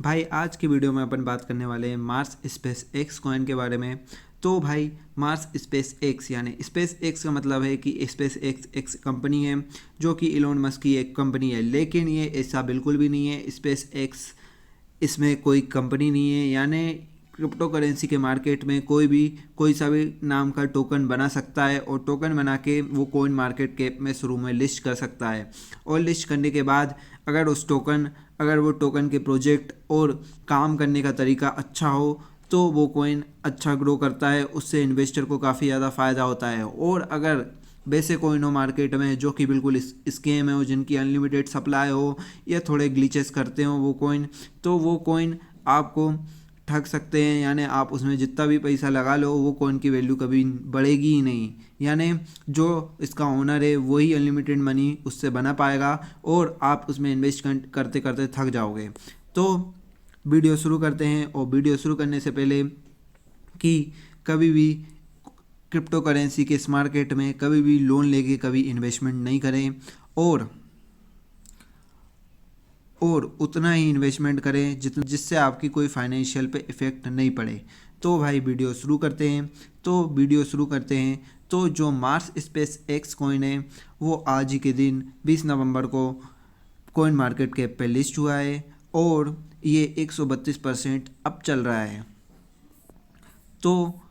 भाई आज की वीडियो में अपन बात करने वाले हैं मार्स स्पेस एक्स कॉइन के बारे में। तो भाई मार्स स्पेस एक्स यानी स्पेस एक्स का मतलब है कि स्पेस एक्स एक्स कंपनी है जो कि इलोन मस्क की एक कंपनी है, लेकिन ये ऐसा बिल्कुल भी नहीं है। स्पेस एक्स इसमें कोई कंपनी नहीं है, यानी क्रिप्टो करेंसी के मार्केट में कोई सा भी नाम का टोकन बना सकता है और टोकन बना के वो कॉइन मार्केट कैप में शुरू में लिस्ट कर सकता है। और लिस्ट करने के बाद अगर वो टोकन के प्रोजेक्ट और काम करने का तरीका अच्छा हो तो वो कॉइन अच्छा ग्रो करता है, उससे इन्वेस्टर को काफ़ी ज़्यादा फ़ायदा होता है। और अगर वैसे कॉइन हो मार्केट में जो कि बिल्कुल स्कैम है, हो जिनकी अनलिमिटेड सप्लाई हो या थोड़े ग्लिचेस करते हो वो कॉइन, तो वो कॉइन आपको ठग सकते हैं। यानी आप उसमें जितना भी पैसा लगा लो वो कॉइन की वैल्यू कभी बढ़ेगी ही नहीं। यानी जो इसका ओनर है वही अनलिमिटेड मनी उससे बना पाएगा और आप उसमें इन्वेस्ट करते करते थक जाओगे। तो वीडियो शुरू करते हैं। और वीडियो शुरू करने से पहले कि कभी भी क्रिप्टो करेंसी के इस मार्केट में कभी भी लोन लेके कभी इन्वेस्टमेंट नहीं करें और उतना ही इन्वेस्टमेंट करें जिससे आपकी कोई फाइनेंशियल पे इफ़ेक्ट नहीं पड़े। तो भाई वीडियो शुरू करते हैं। तो जो मार्स स्पेस एक्स कॉइन है वो आज ही के दिन 20 नवंबर को कॉइन मार्केट कैप पे लिस्ट हुआ है और ये 132% अब चल रहा है। तो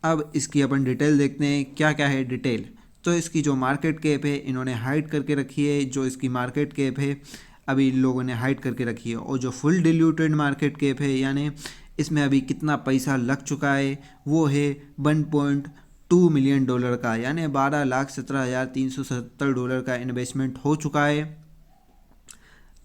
अब इसकी अपन डिटेल देखते हैं क्या क्या है डिटेल। तो इसकी जो मार्केट कैप है इन्होंने हाइड करके रखी है, जो इसकी मार्केट कैप है अभी इन लोगों ने हाइड करके रखी है। और जो फुल डिल्यूटेड मार्केट कैप है यानी इसमें अभी कितना पैसा लग चुका है वो है $1.2 मिलियन का, यानी $12,17,370 का इन्वेस्टमेंट हो चुका है।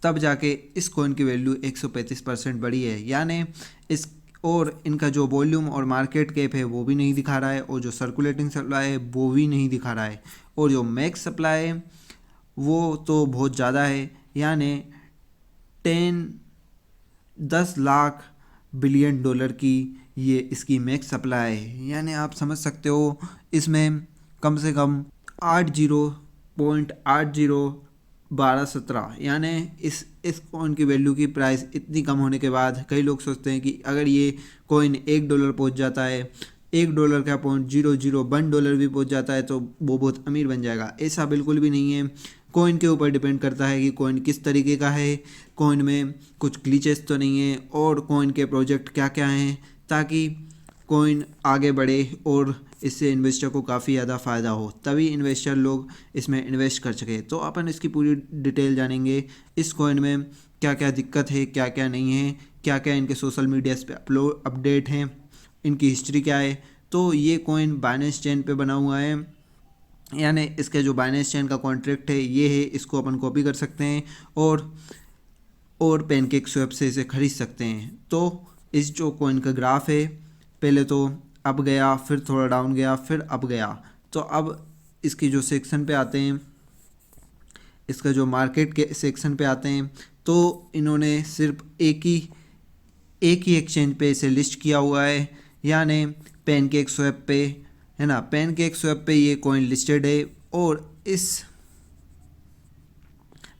तब जाके इस कॉइन की वैल्यू 135% बढ़ी है। यानी इस और इनका जो वॉल्यूम और मार्केट कैप है वो भी नहीं दिखा रहा है, और जो सर्कुलेटिंग सप्लाई है वो भी नहीं दिखा रहा है, और जो मैक्स सप्लाई है वो तो बहुत ज़्यादा है। यानी 10 लाख बिलियन डॉलर की ये इसकी मैक्स सप्लाई है। यानी आप समझ सकते हो इसमें कम से कम 80.801217, यानी इस कॉइन की वैल्यू की प्राइस इतनी कम होने के बाद कई लोग सोचते हैं कि अगर ये कॉइन $1 पहुंच जाता है, $1 का $0.001 भी पहुंच जाता है तो वो बहुत अमीर बन जाएगा। ऐसा बिल्कुल भी नहीं है। कॉइन के ऊपर डिपेंड करता है कि कॉइन किस तरीके का है, कॉइन में कुछ ग्लिचेस तो नहीं है, और कॉइन के प्रोजेक्ट क्या क्या हैं, ताकि कॉइन आगे बढ़े और इससे इन्वेस्टर को काफ़ी ज़्यादा फ़ायदा हो, तभी इन्वेस्टर लोग इसमें इन्वेस्ट कर सके। तो अपन इसकी पूरी डिटेल जानेंगे, इस कॉइन में क्या क्या दिक्कत है, क्या क्या नहीं है, क्या क्या इनके सोशल मीडियाज़ पे अपडेट हैं, इनकी हिस्ट्री क्या है। तो ये कॉइन बाइनेंस चेन पे बना हुआ है, यानी इसके जो बाइनेंस चेन का कॉन्ट्रैक्ट है ये है, इसको अपन कॉपी कर सकते हैं और पैनकेक स्वैप से इसे खरीद सकते हैं। तो इस जो कॉइन का ग्राफ है पहले तो अप गया, फिर थोड़ा डाउन गया, फिर अप गया। तो अब इसकी जो सेक्शन पे आते हैं, इसका जो मार्केट के सेक्शन पे आते हैं, तो इन्होंने सिर्फ एक ही एक्सचेंज पे इसे लिस्ट किया हुआ है, यानी पैनकेक स्वैप पे, है ना। पैनकेक स्वैप पे ये कॉइन लिस्टेड है और इस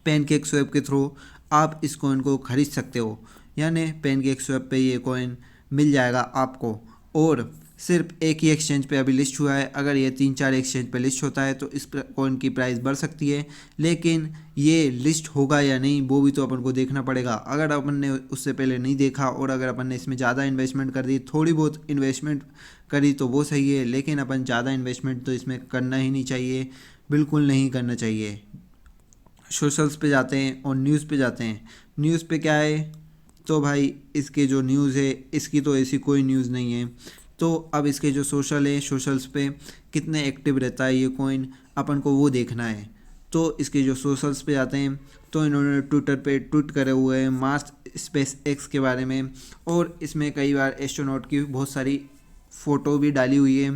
पैनकेक स्वैप के थ्रू आप इस कॉइन को खरीद सकते हो। यानी पैनकेक स्वैप पे ये कॉइन मिल जाएगा आपको, और सिर्फ एक ही एक्सचेंज पे अभी लिस्ट हुआ है। अगर ये 3-4 एक्सचेंज पे लिस्ट होता है तो इस कॉइन की प्राइस बढ़ सकती है, लेकिन ये लिस्ट होगा या नहीं वो भी तो अपन को देखना पड़ेगा। अगर अपन ने उससे पहले नहीं देखा और अगर अपन ने इसमें ज़्यादा इन्वेस्टमेंट कर दी, थोड़ी बहुत इन्वेस्टमेंट करी तो वो सही है, लेकिन अपन ज़्यादा इन्वेस्टमेंट तो इसमें करना ही नहीं चाहिए, बिल्कुल नहीं करना चाहिए। सोशल्स पे जाते हैं और न्यूज़ पे जाते हैं। न्यूज़ पे क्या है, तो भाई इसके जो न्यूज़ है इसकी तो ऐसी कोई न्यूज़ नहीं है। तो अब इसके जो सोशल्स पे कितने एक्टिव रहता है ये कॉइन, अपन को वो देखना है। तो इसके जो सोशल्स पे जाते हैं तो इन्होंने ट्विटर पे ट्वीट करे हुए हैं मार्स स्पेस एक्स के बारे में, और इसमें कई बार एस्ट्रोनॉट की बहुत सारी फ़ोटो भी डाली हुई है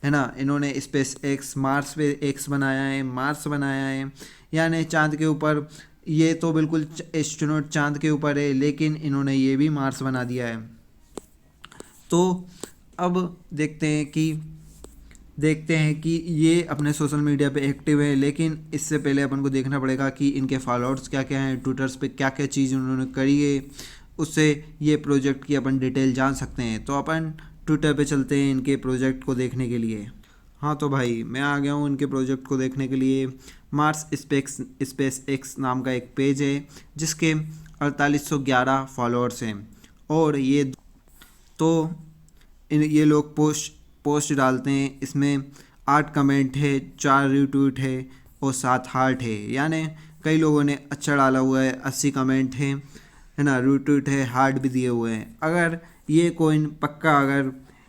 ना। इन्होंने स्पेस एक्स मार्स पे एक्स बनाया है, मार्स बनाया है, यानी चांद के ऊपर। ये तो बिल्कुल एस्ट्रोनॉट चांद के ऊपर है, लेकिन इन्होंने ये भी मार्स बना दिया है। तो अब देखते हैं कि ये अपने सोशल मीडिया पे एक्टिव है, लेकिन इससे पहले अपन को देखना पड़ेगा कि इनके फॉलोअर्स क्या क्या हैं, ट्विटर्स पे क्या क्या चीज़ उन्होंने करी है, उससे ये प्रोजेक्ट की अपन डिटेल जान सकते हैं। तो अपन ट्विटर पे चलते हैं इनके प्रोजेक्ट को देखने के लिए। हाँ तो भाई मैं आ गया हूँ इनके प्रोजेक्ट को देखने के लिए। मार्स स्पेस एक्स नाम का एक पेज है जिसके 4811 फॉलोअर्स हैं, और ये लोग पोस्ट डालते हैं। इसमें 8 कमेंट है, 4 रीट्वीट है और 7 हार्ट है, यानी कई लोगों ने अच्छा डाला हुआ है। 80 कमेंट है ना, रीट्वीट है, हार्ट भी दिए हुए हैं। अगर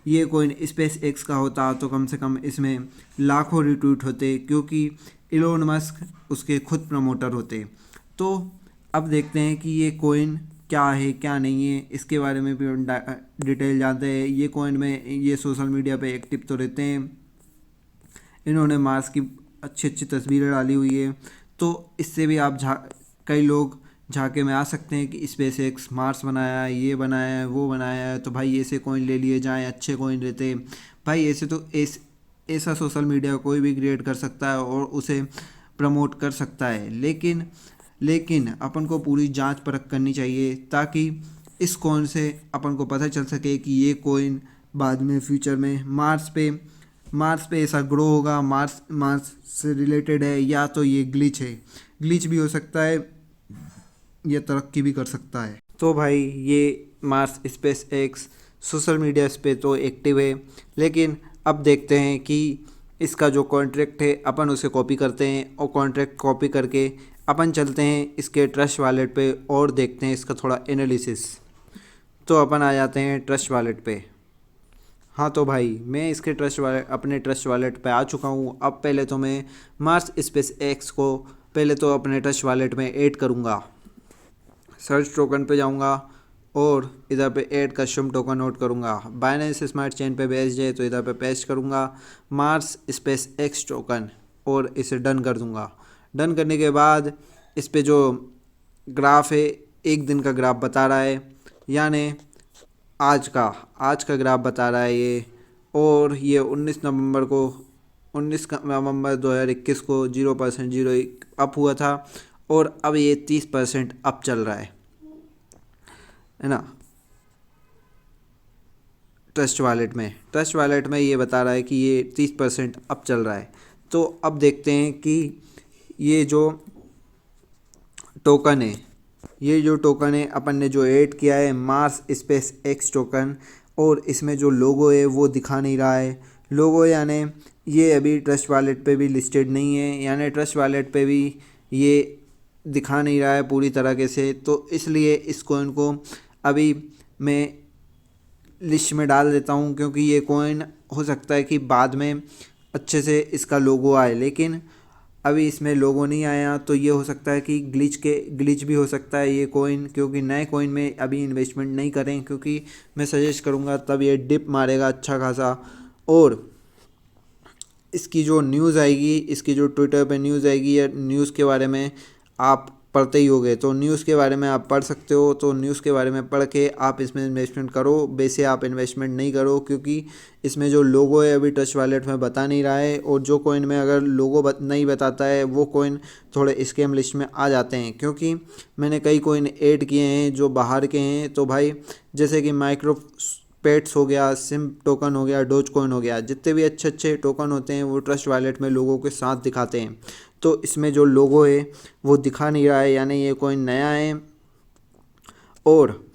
ये कोइन स्पेस एक्स का होता तो कम से कम इसमें लाखों रीट्वीट होते, क्योंकि इलोन मस्क उसके खुद प्रमोटर होते। तो अब देखते हैं कि ये कोइन क्या है क्या नहीं है, इसके बारे में भी डिटेल जानते हैं। ये कोइन में ये सोशल मीडिया पे एक्टिव तो रहते हैं। इन्होंने मार्स की अच्छी अच्छी तस्वीरें डाली हुई है, तो इससे भी आप कई लोग झांके में आ सकते हैं कि स्पेस एक्स मार्स बनाया है, ये बनाया है, वो बनाया है, तो भाई ऐसे कोइन ले लिए जाएं, अच्छे कोइन रहते भाई। ऐसे तो ऐसा सोशल मीडिया कोई भी क्रिएट कर सकता है और उसे प्रमोट कर सकता है, लेकिन अपन को पूरी जांच परख करनी चाहिए, ताकि इस कोइन से अपन को पता चल सके कि ये कोइन बाद में फ्यूचर में मार्स पे ऐसा ग्रो होगा, मार्स से रिलेटेड है, या तो ये ग्लिच भी हो सकता है, ये तरक्की भी कर सकता है। तो भाई ये Mars space x social media पे तो एक्टिव है, लेकिन अब देखते हैं कि इसका जो कॉन्ट्रैक्ट है अपन उसे कॉपी करते हैं, और कॉन्ट्रैक्ट कॉपी करके अपन चलते हैं इसके ट्रस्ट वॉलेट पे और देखते हैं इसका थोड़ा एनालिसिस। तो अपन आ जाते हैं ट्रस्ट वॉलेट पे। हाँ तो भाई मैं इसके अपने ट्रस्ट वॉलेट पे आ चुका हूँ। अब पहले तो मैं मार्स स्पेस एक्स को पहले तो अपने ट्रस्ट वॉलेट में ऐड करूँगा। सर्च टोकन पे जाऊँगा और इधर पे ऐड कस्टम टोकन नोट करूँगा। बाइनेंस स्मार्ट चेन पे बेस्ड है तो इधर पे पेस्ट करूँगा मार्स स्पेस एक्स टोकन और इसे डन कर दूँगा। डन करने के बाद इस पे जो ग्राफ है, एक दिन का ग्राफ बता रहा है, यानी आज का ग्राफ बता रहा है ये। और ये 19 नवंबर 2021 को 0% अप हुआ था, और अब ये 30% अप चल रहा है ना। ट्रस्ट वॉलेट में ये बता रहा है कि ये 30% अप चल रहा है। तो अब देखते हैं कि ये जो टोकन है अपन ने जो ऐड किया है मार्स स्पेस एक्स टोकन, और इसमें जो लोगो है वो दिखा नहीं रहा है। लोगो यानी ये अभी ट्रस्ट वॉलेट पे भी लिस्टेड नहीं है, यानी ट्रस्ट वॉलेट पे भी ये दिखा नहीं रहा है पूरी तरीके से। तो इसलिए इस कॉइन को अभी मैं लिस्ट में डाल देता हूँ, क्योंकि ये कॉइन हो सकता है कि बाद में अच्छे से इसका लोगो आए, लेकिन अभी इसमें लोगो नहीं आया। तो ये हो सकता है कि ग्लिच भी हो सकता है ये कॉइन, क्योंकि नए कॉइन में अभी इन्वेस्टमेंट नहीं करें, क्योंकि मैं सजेस्ट करूँगा तब ये डिप मारेगा अच्छा खासा। और इसकी जो न्यूज़ आएगी, इसकी जो ट्विटर पे न्यूज़ आएगी, या न्यूज़ के बारे में आप पढ़ते ही होगे, तो न्यूज़ के बारे में आप पढ़ सकते हो। तो न्यूज़ के बारे में पढ़ के आप इसमें इन्वेस्टमेंट करो। वैसे आप इन्वेस्टमेंट नहीं करो, क्योंकि इसमें जो लोगो है अभी ट्रस्ट वॉलेट में बता नहीं रहा है, और जो कॉइन में अगर लोगो नहीं बताता है वो कॉइन थोड़े स्कैम लिस्ट में आ जाते हैं। क्योंकि मैंने कई कॉइन ऐड किए हैं जो बाहर के हैं, तो भाई जैसे कि माइक्रो पेट्स हो गया, सिम टोकन हो गया, डोज कॉइन हो गया, जितने भी अच्छे अच्छे टोकन होते हैं वो ट्रस्ट वॉलेट में लोगों के साथ दिखाते हैं। तो इसमें जो लोगो है वो दिखा नहीं रहा है, यानी ये कॉइन नया है। और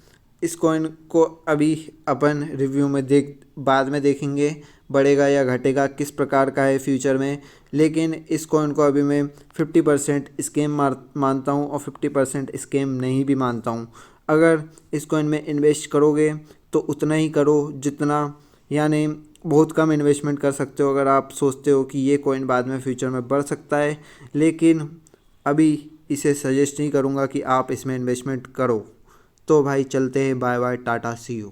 इस कॉइन को अभी अपन रिव्यू में बाद में देखेंगे बढ़ेगा या घटेगा, किस प्रकार का है फ्यूचर में। लेकिन इस कॉइन को अभी मैं 50% स्कैम मानता हूँ और 50% स्कैम नहीं भी मानता हूँ। अगर इस कॉइन में इन्वेस्ट करोगे तो उतना ही करो जितना, यानी बहुत कम इन्वेस्टमेंट कर सकते हो अगर आप सोचते हो कि ये कॉइन बाद में फ्यूचर में बढ़ सकता है। लेकिन अभी इसे सजेस्ट नहीं करूँगा कि आप इसमें इन्वेस्टमेंट करो। तो भाई चलते हैं, bye bye, tata, see you.